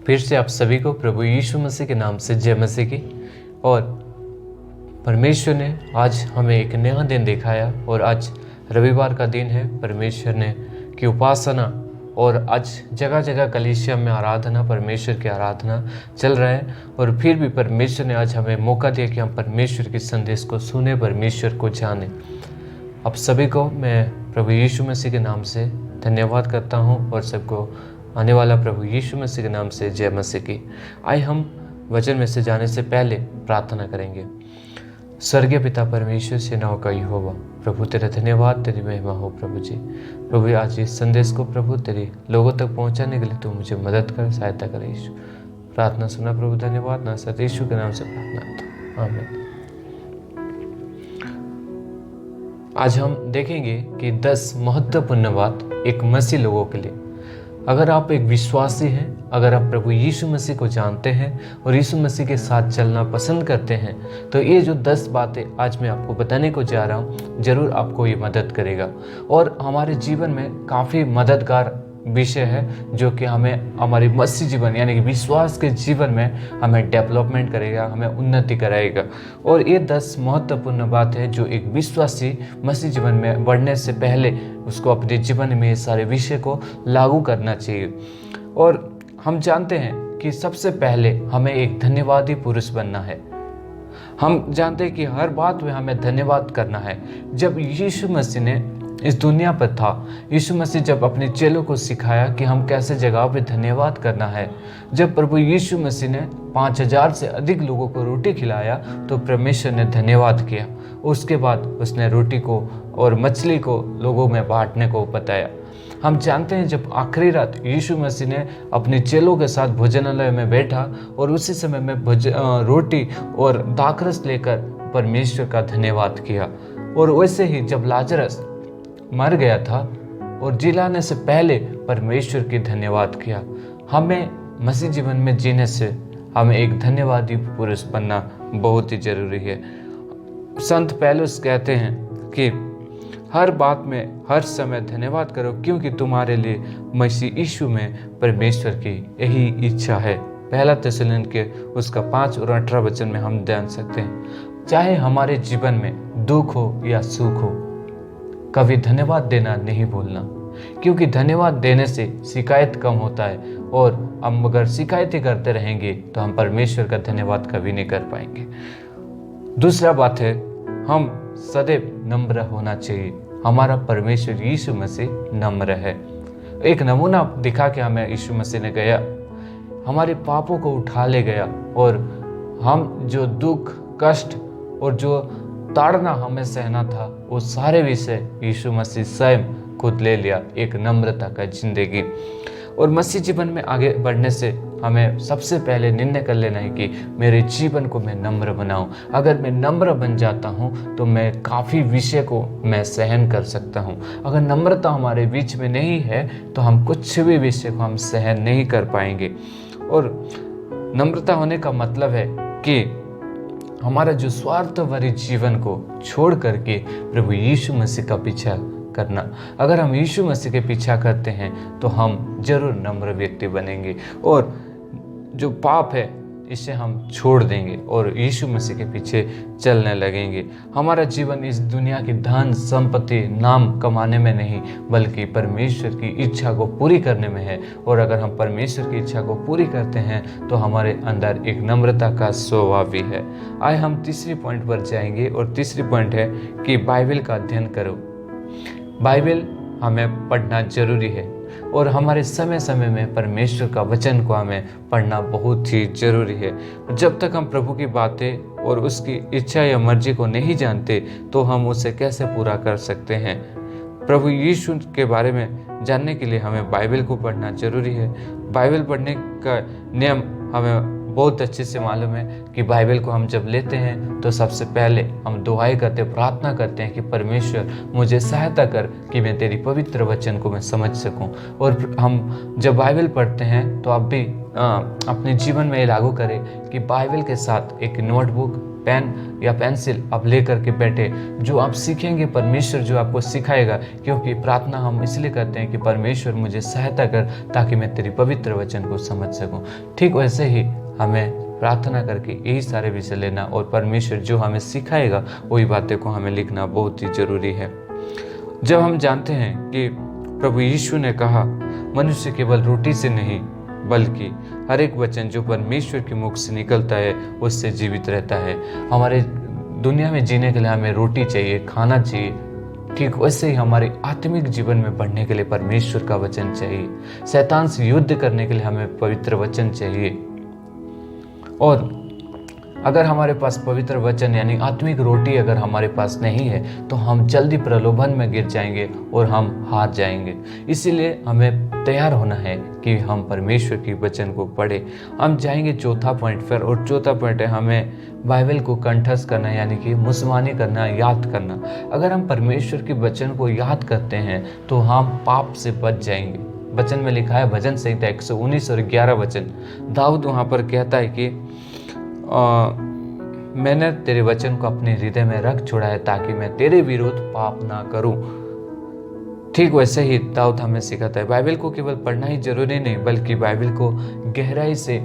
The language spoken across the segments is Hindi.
फिर से आप सभी को प्रभु यीशु मसीह के नाम से जय मसीह की। और परमेश्वर ने आज हमें एक नया दिन दिखाया और आज रविवार का दिन है। परमेश्वर ने की उपासना और आज जगह जगह कलीसिया में आराधना, परमेश्वर की आराधना चल रहा है। और फिर भी परमेश्वर ने आज हमें मौका दिया कि हम परमेश्वर के संदेश को सुने, परमेश्वर को जाने। आप सभी को मैं प्रभु यीशु मसीह के नाम से धन्यवाद करता हूँ और सबको आने वाला प्रभु यीशु मसीह के नाम से जय मसीह की। आइए हम वचन में से जाने से पहले प्रार्थना करेंगे। स्वर्गीय पिता परमेश्वर सेनाओं का यहोवा, प्रभु तेरा धन्यवाद, तेरी महिमा हो प्रभु जी। प्रभु आज इस संदेश को प्रभु तेरे लोगों तक पहुंचाने के लिए तू मुझे मदद कर, सहायता कर यीशु। प्रार्थना सुना प्रभु, धन्यवाद। नासरत यीशु के नाम से प्रार्थना, आमीन। आज हम देखेंगे कि 10 महत्वपूर्ण बात एक मसीह लोगों के लिए। अगर आप एक विश्वासी हैं, अगर आप प्रभु यीशु मसीह को जानते हैं और यीशु मसीह के साथ चलना पसंद करते हैं, तो ये जो 10 बातें आज मैं आपको बताने को जा रहा हूँ, ज़रूर आपको ये मदद करेगा और हमारे जीवन में काफ़ी मददगार विषय है, जो कि हमें हमारी मसीह जीवन यानी कि विश्वास के जीवन में हमें डेवलपमेंट करेगा, हमें उन्नति कराएगा। और ये 10 महत्वपूर्ण बात है जो एक विश्वासी मसीह जीवन में बढ़ने से पहले उसको अपने जीवन में ये सारे विषय को लागू करना चाहिए। और हम जानते हैं कि सबसे पहले हमें एक धन्यवादी पुरुष बनना है। हम जानते हैं कि हर बात में हमें धन्यवाद करना है। जब यीशु मसीह ने इस दुनिया पर था, यीशु मसीह जब अपने चेलों को सिखाया कि हम कैसे जगह पे धन्यवाद करना है, जब प्रभु यीशु मसीह ने 5000 से अधिक लोगों को रोटी खिलाया तो परमेश्वर ने धन्यवाद किया। उसके बाद उसने रोटी को और मछली को लोगों में बांटने को बताया। हम जानते हैं जब आखिरी रात यीशु मसीह ने अपने चेलों के साथ भोजनालय में बैठा और उसी समय में रोटी और दाखरस लेकर परमेश्वर का धन्यवाद किया। और वैसे ही जब लाजरस मर गया था और जिलाने से पहले परमेश्वर की धन्यवाद किया। हमें मसीह जीवन में जीने से हमें एक धन्यवादी पुरुष बनना बहुत ही जरूरी है। संत पौलुस कहते हैं कि हर बात में हर समय धन्यवाद करो, क्योंकि तुम्हारे लिए मसीह यीशु में परमेश्वर की यही इच्छा है। पहला थिस्सलुनीके उसका 5 और 18 वचन में हम जान सकते हैं। चाहे हमारे जीवन में दुख हो या सुख हो, कभी धन्यवाद देना नहीं भूलना, क्योंकि धन्यवाद देने से शिकायत कम होता है। और हम अगर शिकायत ही करते रहेंगे तो हम परमेश्वर का धन्यवाद कभी नहीं कर पाएंगे। दूसरा बात है, हम सदैव नम्र होना चाहिए। हमारा परमेश्वर यीशु मसीह नम्र है। एक नमूना दिखा के हमें यीशु मसीह ने गया, हमारे पापों को उठा ले गया और हम जो दुख, कष्ट और जो ताड़ना हमें सहना था, वो सारे विषय यीशु मसीह स्वयं खुद ले लिया। एक नम्रता का जिंदगी। और मसीह जीवन में आगे बढ़ने से हमें सबसे पहले निर्णय कर लेना है कि मेरे जीवन को मैं नम्र बनाऊं। अगर मैं नम्र बन जाता हूं तो मैं काफ़ी विषय को मैं सहन कर सकता हूं। अगर नम्रता हमारे बीच में नहीं है तो हम कुछ भी विषय को हम सहन नहीं कर पाएंगे। और नम्रता होने का मतलब है कि हमारा जो स्वार्थ भरे जीवन को छोड़ करके प्रभु यीशु मसीह का पीछा करना। अगर हम यीशु मसीह के पीछा करते हैं तो हम जरूर नम्र व्यक्ति बनेंगे और जो पाप है इसे हम छोड़ देंगे और यीशु मसीह के पीछे चलने लगेंगे। हमारा जीवन इस दुनिया की धन संपत्ति, नाम कमाने में नहीं, बल्कि परमेश्वर की इच्छा को पूरी करने में है। और अगर हम परमेश्वर की इच्छा को पूरी करते हैं तो हमारे अंदर एक नम्रता का स्वभाव भी है। आइए हम तीसरी पॉइंट पर जाएंगे और तीसरी पॉइंट है कि बाइबल का अध्ययन करो। बाइबल हमें पढ़ना जरूरी है और हमारे समय समय में परमेश्वर का वचन को हमें पढ़ना बहुत ही जरूरी है। जब तक हम प्रभु की बातें और उसकी इच्छा या मर्जी को नहीं जानते तो हम उसे कैसे पूरा कर सकते हैं। प्रभु यीशु के बारे में जानने के लिए हमें बाइबल को पढ़ना जरूरी है। बाइबल पढ़ने का नियम हमें बहुत अच्छे से मालूम है कि बाइबल को हम जब लेते हैं तो सबसे पहले हम दुआएं करते, प्रार्थना करते हैं कि परमेश्वर मुझे सहायता कर कि मैं तेरी पवित्र वचन को मैं समझ सकूं। और हम जब बाइबल पढ़ते हैं तो आप भी अपने जीवन में ये लागू करें कि बाइबल के साथ एक नोटबुक पेन या पेंसिल आप ले करके बैठे, जो आप सीखेंगे परमेश्वर जो आपको सिखाएगा, क्योंकि प्रार्थना हम इसलिए करते हैं कि परमेश्वर मुझे सहायता कर ताकि मैं तेरी पवित्र वचन को समझ सकूं। ठीक वैसे ही हमें प्रार्थना करके यही सारे विषय लेना और परमेश्वर जो हमें सिखाएगा वही बातें को हमें लिखना बहुत ही जरूरी है। जब हम जानते हैं कि प्रभु यीशु ने कहा मनुष्य केवल रोटी से नहीं बल्कि हर एक वचन जो परमेश्वर के मुख से निकलता है उससे जीवित रहता है। हमारे दुनिया में जीने के लिए हमें रोटी चाहिए, खाना चाहिए। ठीक वैसे ही हमारे आत्मिक जीवन में बढ़ने के लिए परमेश्वर का वचन चाहिए। शैतान से युद्ध करने के लिए हमें पवित्र वचन चाहिए। और अगर हमारे पास पवित्र वचन यानी आत्मिक रोटी अगर हमारे पास नहीं है तो हम जल्दी प्रलोभन में गिर जाएंगे और हम हार जाएंगे। इसीलिए हमें तैयार होना है कि हम परमेश्वर की वचन को पढ़ें। हम जाएंगे चौथा पॉइंट पर, और चौथा पॉइंट है हमें बाइबल को कंठस्थ करना यानी कि मुसमानी करना, याद करना। अगर हम परमेश्वर के वचन को याद करते हैं तो हम पाप से बच जाएंगे। वचन में लिखा है भजन संहिता 119 और 11 वचन, दाऊद वहाँ पर कहता है कि मैंने तेरे वचन को अपने हृदय में रख छोड़ा है ताकि मैं तेरे विरुद्ध पाप ना करूं। ठीक वैसे ही दाऊद हमें सिखाता है बाइबल को केवल पढ़ना ही जरूरी नहीं बल्कि बाइबल को गहराई से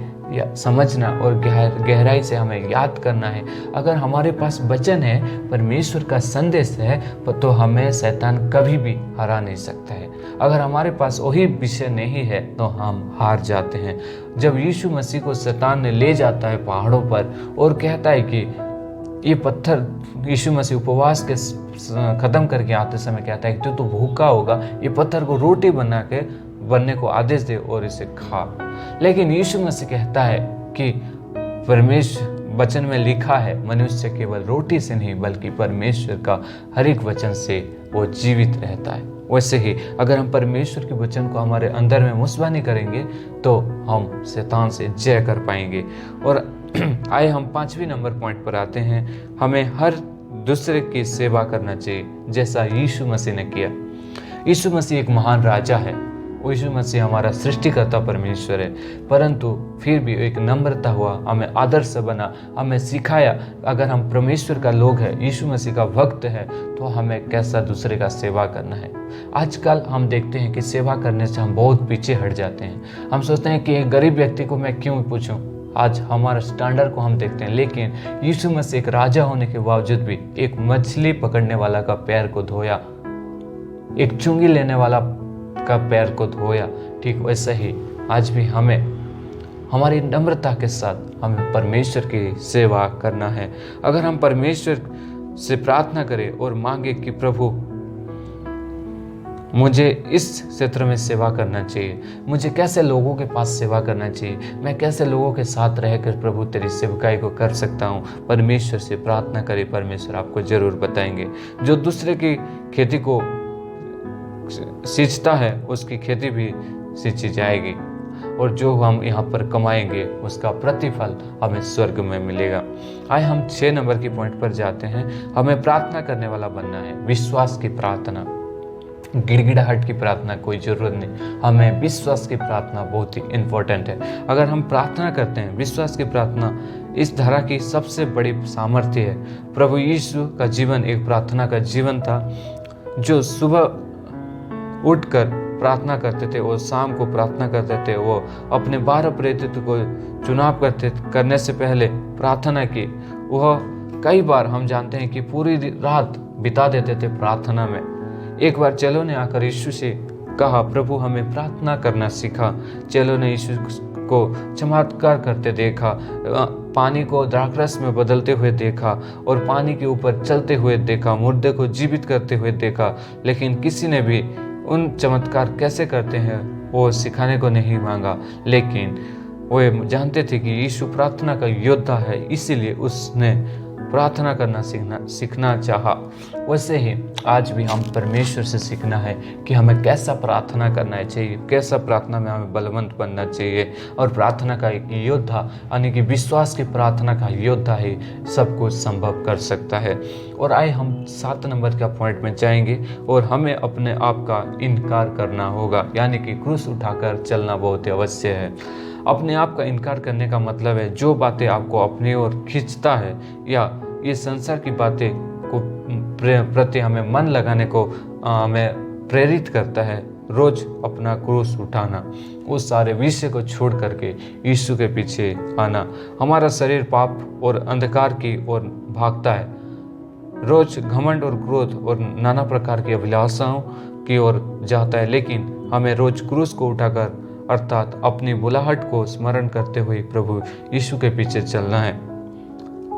समझना और गहराई से हमें याद करना है। अगर हमारे पास वचन है, परमेश्वर का संदेश है, तो हमें शैतान कभी भी हरा नहीं सकता है। अगर हमारे पास वही विषय नहीं है तो हम हार जाते हैं। जब यीशु मसीह को शैतान ने ले जाता है पहाड़ों पर और कहता है कि ये पत्थर, यीशु मसीह उपवास के खत्म करके आते समय कहता है कि तू भूखा होगा, ये पत्थर को रोटी बनने को आदेश दे और इसे खा। लेकिन यीशु मसीह कहता है कि परमेश्वर वचन में लिखा है मनुष्य केवल रोटी से नहीं बल्कि परमेश्वर का हर एक वचन से वो जीवित रहता है। वैसे ही अगर हम परमेश्वर के वचन को हमारे अंदर में मुसवानी करेंगे तो हम शैतान से जय कर पाएंगे। और आए हम 5वें नंबर पॉइंट पर आते हैं। हमें हर दूसरे की सेवा करना चाहिए जैसा यीशु मसीह ने किया। यीशु मसीह एक महान राजा है, यीशु मसीह हमारा सृष्टिकर्ता परमेश्वर है, परंतु फिर भी एक नम्रता हुआ, हमें आदर्श बना, हमें सिखाया अगर हम परमेश्वर का लोग हैं, यीशु मसीह का भक्त है तो हमें कैसा दूसरे का सेवा करना है। आजकल हम देखते हैं कि सेवा करने से हम बहुत पीछे हट जाते हैं। हम सोचते हैं कि एक गरीब व्यक्ति को मैं क्यों पूछूं, आज हमारा स्टैंडर्ड को हम देखते हैं। लेकिन यीशु मसीह एक राजा होने के बावजूद भी एक मछली पकड़ने वाला का पैर को धोया, एक चुंगी लेने वाला का पैर को धोया। ठीक वैसे ही आज भी हमें हमारी नम्रता के साथ हमें परमेश्वर की सेवा करना है। अगर हम परमेश्वर से प्रार्थना करें और मांगे कि प्रभु मुझे इस क्षेत्र में सेवा करना चाहिए, मुझे कैसे लोगों के पास सेवा करना चाहिए, मैं कैसे लोगों के साथ रहकर प्रभु तेरी सेवकाई को कर सकता हूँ, परमेश्वर से प्रार्थना करें, परमेश्वर आपको जरूर बताएंगे। जो दूसरे की खेती को सींचता है उसकी खेती भी सींची जाएगी, और जो हम यहाँ पर कमाएंगे उसका प्रतिफल हमें स्वर्ग में मिलेगा। आए हम 6 नंबर की पॉइंट पर जाते हैं। हमें प्रार्थना करने वाला बनना है, विश्वास की प्रार्थना। गिड़गिड़ाहट की प्रार्थना कोई ज़रूरत नहीं, हमें विश्वास की प्रार्थना बहुत ही इम्पोर्टेंट है। अगर हम प्रार्थना करते हैं, विश्वास की प्रार्थना इस धारा की सबसे बड़ी सामर्थ्य है। प्रभु यीशु का जीवन एक प्रार्थना का जीवन था, जो सुबह उठकर प्रार्थना करते थे और शाम को प्रार्थना करते थे। वो अपने 12 प्रेरित को चुनाव करने से पहले प्रार्थना की। वह कई बार हम जानते हैं कि पूरी रात बिता देते थे प्रार्थना में। एक बार चेलों ने आकर यीशु से कहा, प्रभु हमें प्रार्थना करना सिखा। चेलों ने यीशु को चमत्कार करते देखा, पानी को द्राक्षरस में बदलते हुए देखा और पानी के ऊपर चलते हुए देखा, मुर्दे को जीवित करते हुए देखा, लेकिन किसी ने भी उन चमत्कार कैसे करते हैं वो सिखाने को नहीं मांगा। लेकिन वो जानते थे कि यीशु प्रार्थना का योद्धा है, इसीलिए उसने प्रार्थना करना सीखना चाहा। वैसे ही आज भी हम परमेश्वर से सीखना है कि हमें कैसा प्रार्थना करना चाहिए, कैसा प्रार्थना में हमें बलवंत बनना चाहिए। और प्रार्थना का एक योद्धा यानी कि विश्वास की प्रार्थना का योद्धा ही सब कुछ संभव कर सकता है। और आए हम 7 नंबर का पॉइंट में जाएंगे, और हमें अपने आप का इनकार करना होगा, यानी कि क्रूस उठाकर चलना बहुत ही अवश्य है। अपने आप का इनकार करने का मतलब है जो बातें आपको अपनी ओर खींचता है या ये संसार की बातें को प्रति हमें मन लगाने को हमें प्रेरित करता है, रोज अपना क्रूस उठाना, उस सारे विषय को छोड़ करके यीशु के पीछे आना। हमारा शरीर पाप और अंधकार की ओर भागता है, रोज घमंड और क्रोध और नाना प्रकार की अभिलाषाओं की ओर जाता है, लेकिन हमें रोज क्रूस को उठाकर अर्थात अपनी बुलाहट को स्मरण करते हुए प्रभु यीशु के पीछे चलना है।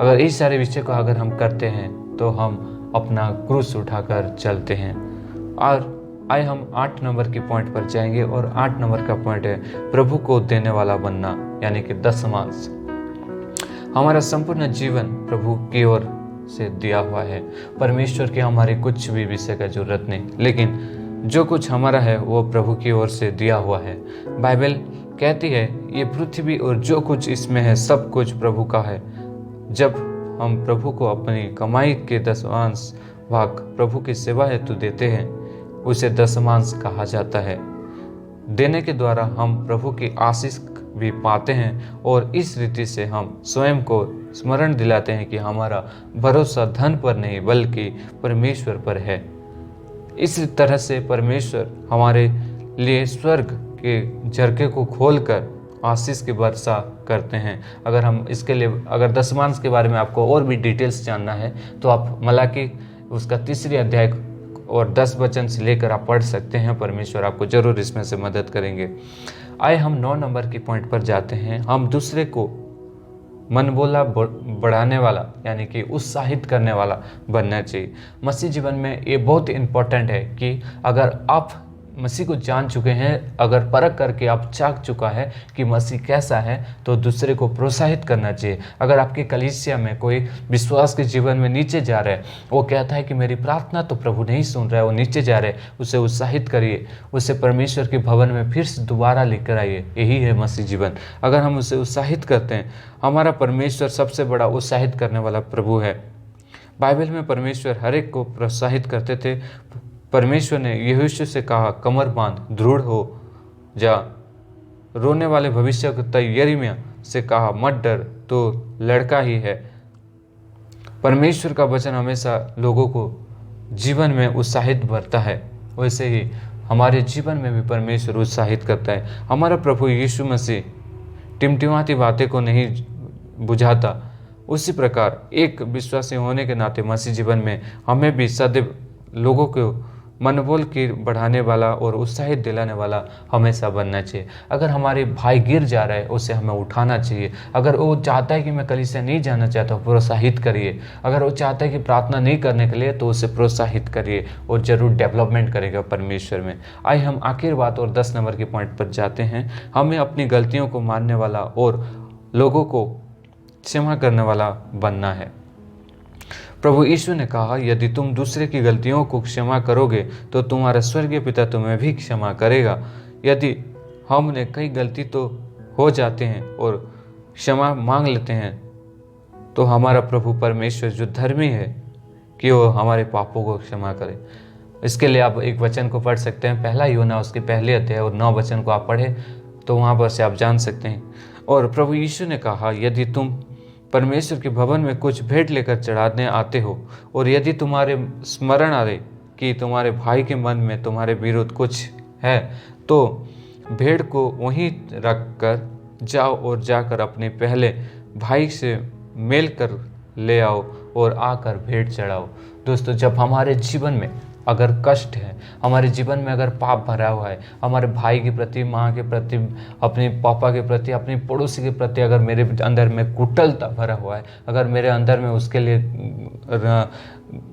अगर इस सारे विषय को अगर हम करते हैं तो हम अपना क्रूस उठाकर चलते हैं। और आइए हम 8 नंबर की पॉइंट पर जाएंगे और 8 नंबर का पॉइंट है प्रभु को देने वाला बनना, यानी कि दशमांश। हमारा संपूर्ण जीवन प्रभु की ओर से दिया हुआ है। परमेश्वर की हमारी कुछ भी विषय का जरूरत नहीं, लेकिन जो कुछ हमारा है वो प्रभु की ओर से दिया हुआ है। बाइबल कहती है ये पृथ्वी और जो कुछ इसमें है सब कुछ प्रभु का है। जब हम प्रभु को अपनी कमाई के दशमांश भाग प्रभु की सेवा हेतु देते हैं, उसे दशमांश कहा जाता है। देने के द्वारा हम प्रभु की आशीष भी पाते हैं और इस रीति से हम स्वयं को स्मरण दिलाते हैं कि हमारा भरोसा धन पर नहीं बल्कि परमेश्वर पर है। इस तरह से परमेश्वर हमारे लिए स्वर्ग के झरखे को खोलकर आशीष की वर्षा करते हैं। अगर हम इसके लिए अगर दशमांश के बारे में आपको और भी डिटेल्स जानना है तो आप मलाकी उसका 3 अध्याय और 10 वचन से लेकर आप पढ़ सकते हैं। परमेश्वर आपको जरूर इसमें से मदद करेंगे। आइए हम 9 नंबर की पॉइंट पर जाते हैं। हम दूसरे को मन बोला बढ़ाने वाला यानी कि उत्साहित करने वाला बनना चाहिए। मसीह जीवन में ये बहुत इंपॉर्टेंट है कि अगर आप मसीह को जान चुके हैं, अगर परख करके आप चाक चुका है कि मसीह कैसा है, तो दूसरे को प्रोत्साहित करना चाहिए। अगर आपके कलीसिया में कोई विश्वास के जीवन में नीचे जा रहा है, वो कहता है कि मेरी प्रार्थना तो प्रभु नहीं सुन रहा है, वो नीचे जा रहा है, उसे उत्साहित करिए, उसे परमेश्वर के भवन में फिर से दोबारा लेकर आइए। यही है मसीह जीवन। अगर हम उसे उत्साहित करते हैं, हमारा परमेश्वर सबसे बड़ा उत्साहित करने वाला प्रभु है। बाइबल में परमेश्वर हर एक को प्रोत्साहित करते थे। परमेश्वर ने यहोशू से कहा, कमर बांध, दृढ़ हो जा। रोने वाले भविष्य को यिर्मयाह से कहा, मत डर, तो लड़का ही है। परमेश्वर का वचन हमेशा लोगों को जीवन में उत्साहित भरता है। वैसे ही हमारे जीवन में भी परमेश्वर उत्साहित करता है। हमारा प्रभु यीशु मसीह टिमटिमाती बातें को नहीं बुझाता, उसी प्रकार एक विश्वासी होने के नाते मसीह जीवन में हमें भी सदैव लोगों को मनोबल की बढ़ाने वाला और उत्साहित दिलाने वाला हमेशा बनना चाहिए। अगर हमारे भाई गिर जा रहा है, उसे हमें उठाना चाहिए। अगर वो चाहता है कि मैं कलीसिया नहीं जाना चाहता, प्रोत्साहित करिए। अगर वो चाहता है कि प्रार्थना नहीं करने के लिए, तो उसे प्रोत्साहित करिए और जरूर डेवलपमेंट करेगा परमेश्वर में। आइए हम आखिर बात और 10 नंबर के पॉइंट पर जाते हैं। हमें अपनी गलतियों को मानने वाला और लोगों को क्षमा करने वाला बनना है। प्रभु यीशु ने कहा, यदि तुम दूसरे की गलतियों को क्षमा करोगे तो तुम्हारा स्वर्गीय पिता तुम्हें भी क्षमा करेगा। यदि हमने कई गलती तो हो जाते हैं और क्षमा मांग लेते हैं, तो हमारा प्रभु परमेश्वर जो धर्मी है कि वो हमारे पापों को क्षमा करे। इसके लिए आप एक वचन को पढ़ सकते हैं, 1 यूहन्ना उसके 1 अध्याय और 9 वचन को आप पढ़े तो वहाँ पर से आप जान सकते हैं। और प्रभु यीशु ने कहा, यदि तुम परमेश्वर के भवन में कुछ भेंट लेकर चढ़ाने आते हो और यदि तुम्हारे स्मरण आए कि तुम्हारे भाई के मन में तुम्हारे विरुद्ध कुछ है, तो भेड़ को वहीं रख कर जाओ और जाकर अपने पहले भाई से मेल कर ले आओ और आकर भेंट चढ़ाओ। दोस्तों, जब हमारे जीवन में अगर कष्ट है, हमारे जीवन में अगर पाप भरा हुआ है, हमारे भाई के प्रति, माँ के प्रति, अपने पापा के प्रति, अपने पड़ोसी के प्रति अगर मेरे अंदर में कुटिलता भरा हुआ है, अगर मेरे अंदर में उसके लिए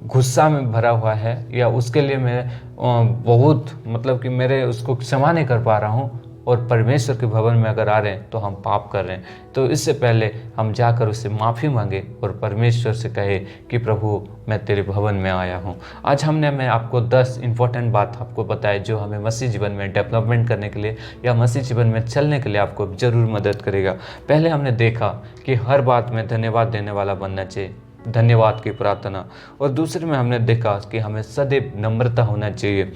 गुस्सा में भरा हुआ है या उसके लिए मैं बहुत मतलब कि मेरे उसको क्षमा नहीं कर पा रहा हूँ और परमेश्वर के भवन में अगर आ रहे हैं तो हम पाप कर रहे हैं, तो इससे पहले हम जाकर उससे माफ़ी मांगे और परमेश्वर से कहे कि प्रभु मैं तेरे भवन में आया हूँ। आज मैं आपको 10 इम्पोर्टेंट बात आपको बताए जो हमें मसीह जीवन में डेवलपमेंट करने के लिए या मसीह जीवन में चलने के लिए आपको जरूर मदद करेगा। पहले हमने देखा कि हर बात में धन्यवाद देने वाला बनना चाहिए, धन्यवाद की प्रार्थना। और दूसरे में हमने देखा कि हमें सदैव नम्रता होना चाहिए।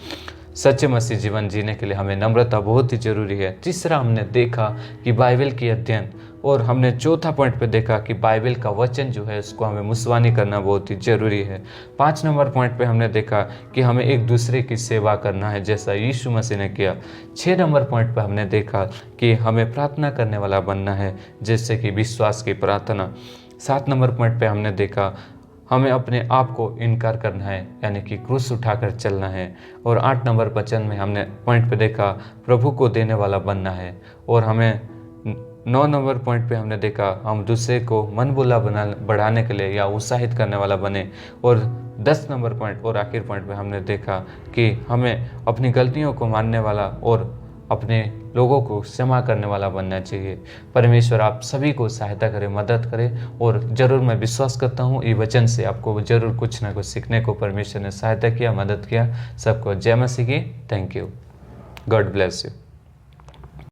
सच्चे मसीह जीवन जीने के लिए हमें नम्रता बहुत ही ज़रूरी है। तीसरा हमने देखा कि बाइबल की अध्ययन, और हमने चौथा पॉइंट पे देखा कि बाइबल का वचन जो है उसको हमें मुसवानी करना बहुत ही ज़रूरी है। 5 नंबर पॉइंट पे हमने देखा कि हमें एक दूसरे की सेवा करना है जैसा यीशु मसीह ने किया। 6 नंबर पॉइंट पे हमने देखा कि हमें प्रार्थना करने वाला बनना है जैसे कि विश्वास की प्रार्थना। 7 नंबर पॉइंट पे हमने देखा हमें अपने आप को इनकार करना है यानी कि क्रूस उठाकर चलना है। और 8 नंबर वचन में हमने पॉइंट पे देखा प्रभु को देने वाला बनना है। और हमें 9 नंबर पॉइंट पे हमने देखा हम दूसरे को मन बोला बढ़ाने के लिए या उत्साहित करने वाला बने। और 10 नंबर पॉइंट और आखिर पॉइंट पे हमने देखा कि हमें अपनी गलतियों को मानने वाला और अपने लोगों को क्षमा करने वाला बनना चाहिए। परमेश्वर आप सभी को सहायता करे, मदद करे, और ज़रूर मैं विश्वास करता हूँ ये वचन से आपको ज़रूर कुछ ना कुछ सीखने को परमेश्वर ने सहायता किया, मदद किया। सबको जय मसीह की। Thank you. God bless you.